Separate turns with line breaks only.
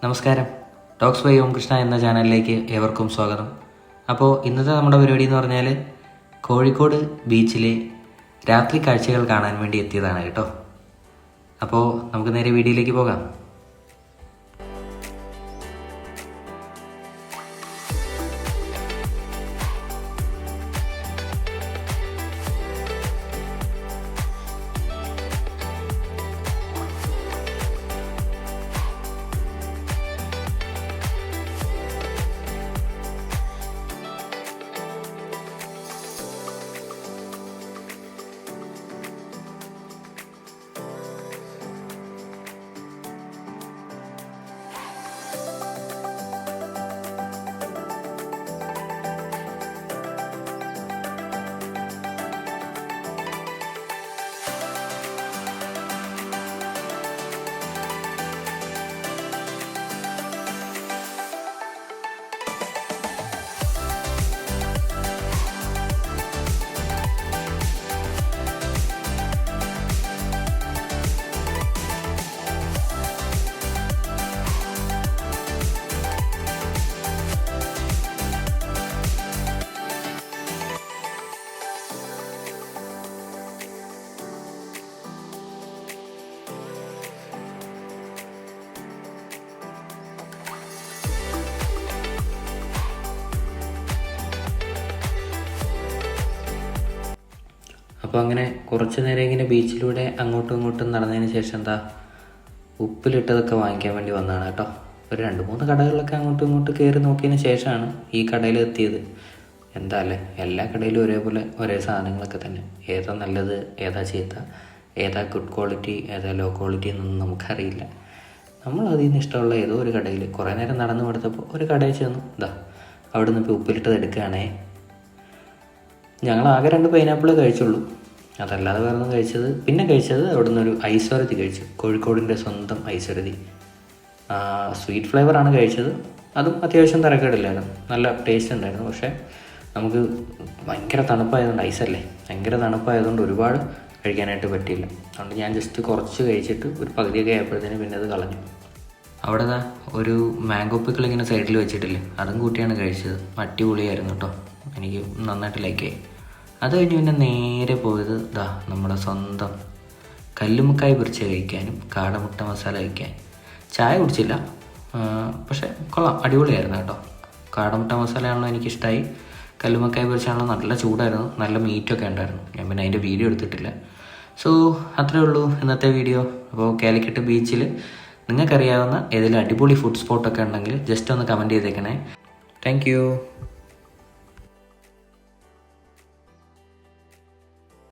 നമസ്കാരം. Talks by ഓം കൃഷ്ണ എന്ന ചാനലിലേക്ക് ഏവർക്കും സ്വാഗതം. അപ്പോൾ ഇന്നത്തെ നമ്മുടെ പരിപാടി എന്ന് പറഞ്ഞാൽ കോഴിക്കോട് ബീച്ചിലെ രാത്രി കാഴ്ചകൾ കാണാൻ വേണ്ടി എത്തിയതാണ് കേട്ടോ. അപ്പോൾ നമുക്ക് നേരെ വീഡിയോയിലേക്ക് പോകാം. അപ്പോൾ അങ്ങനെ കുറച്ച് നേരം ഇങ്ങനെ ബീച്ചിലൂടെ അങ്ങോട്ടും ഇങ്ങോട്ടും നടന്നതിന് ശേഷം ഉപ്പിലിട്ടതൊക്കെ വാങ്ങിക്കാൻ വേണ്ടി വന്നതാണ് കേട്ടോ. ഒരു 2-3 കടകളിലൊക്കെ അങ്ങോട്ടും ഇങ്ങോട്ടും കയറി നോക്കിയതിന് ശേഷമാണ് ഈ കടയിൽ എത്തിയത്. എന്താ അല്ലേ, എല്ലാ കടയിലും ഒരേപോലെ ഒരേ സാധനങ്ങളൊക്കെ തന്നെ. ഏതാ നല്ലത്, ഏതാ ചീത്ത, ഏതാ ഗുഡ് ക്വാളിറ്റി, ഏതാ ലോ ക്വാളിറ്റി എന്നൊന്നും നമുക്കറിയില്ല. നമ്മൾ അതിൽ നിന്ന് ഇഷ്ടമുള്ള ഏതോ ഒരു കടയിൽ കുറേ നേരം നടന്നു കൊടുത്തപ്പോൾ ഒരു കടയിൽ ചെന്നു. അവിടെ നിന്ന് ഇപ്പോൾ ഉപ്പിലിട്ടത് എടുക്കുകയാണേ. ഞങ്ങൾ ആകെ 2 പൈനാപ്പിൾ കഴിച്ചുള്ളൂ, അതല്ലാതെ വേറെ ഒന്നും കഴിച്ചത് അവിടെ നിന്നൊരു ഐശ്വരതി കഴിച്ചു. കോഴിക്കോടിൻ്റെ സ്വന്തം ഐശ്വരതി. സ്വീറ്റ് ഫ്ലേവറാണ് കഴിച്ചത്. അതും അത്യാവശ്യം തരക്കേടില്ലായിരുന്നു, നല്ല ടേസ്റ്റ് ഉണ്ടായിരുന്നു. പക്ഷേ നമുക്ക് ഭയങ്കര തണുപ്പായതുകൊണ്ട്, ഐസല്ലേ, ഭയങ്കര തണുപ്പായതുകൊണ്ട് ഒരുപാട് കഴിക്കാനായിട്ട് പറ്റിയില്ല. അതുകൊണ്ട് ഞാൻ ജസ്റ്റ് കുറച്ച് കഴിച്ചിട്ട് ഒരു പകുതിയൊക്കെ ആയപ്പോഴത്തേന് പിന്നെ അത് കളഞ്ഞു. അവിടെ ഒരു മാംഗോ പിക്കിൾ ഇങ്ങനെ സൈഡിൽ വെച്ചിട്ടില്ലേ, അതും കൂട്ടിയാണ് കഴിച്ചത്. അടിപൊളിയായിരുന്നു കേട്ടോ, എനിക്ക് നന്നായിട്ട് ലൈക്കായി. അത് കഴിഞ്ഞ് പിന്നെ നേരെ പോയത് നമ്മുടെ സ്വന്തം കല്ലുമുക്കായ് പൊരിച്ച് കഴിക്കാനും കാടമുട്ട മസാല കഴിക്കാൻ. ചായ കുടിച്ചില്ല, പക്ഷേ കൊള്ളാം, അടിപൊളിയായിരുന്നു കേട്ടോ. കാടമുട്ട മസാലയാണല്ലോ എനിക്കിഷ്ടമായി. കല്ലുമുക്കായ് പൊരിച്ചാണല്ലോ നല്ല ചൂടായിരുന്നു, നല്ല മീറ്റൊക്കെ ഉണ്ടായിരുന്നു. ഞാൻ പിന്നെ അതിൻ്റെ വീഡിയോ എടുത്തിട്ടില്ല. സോ അത്രേ ഉള്ളൂ ഇന്നത്തെ വീഡിയോ. അപ്പോൾ കാലിക്കറ്റ് ബീച്ചിൽ നിങ്ങൾക്കറിയാവുന്ന ഏതെങ്കിലും അടിപൊളി ഫുഡ് സ്പോട്ടൊക്കെ ഉണ്ടെങ്കിൽ ജസ്റ്റ് ഒന്ന് കമൻറ്റ് ചെയ്തേക്കണേ. Thank you.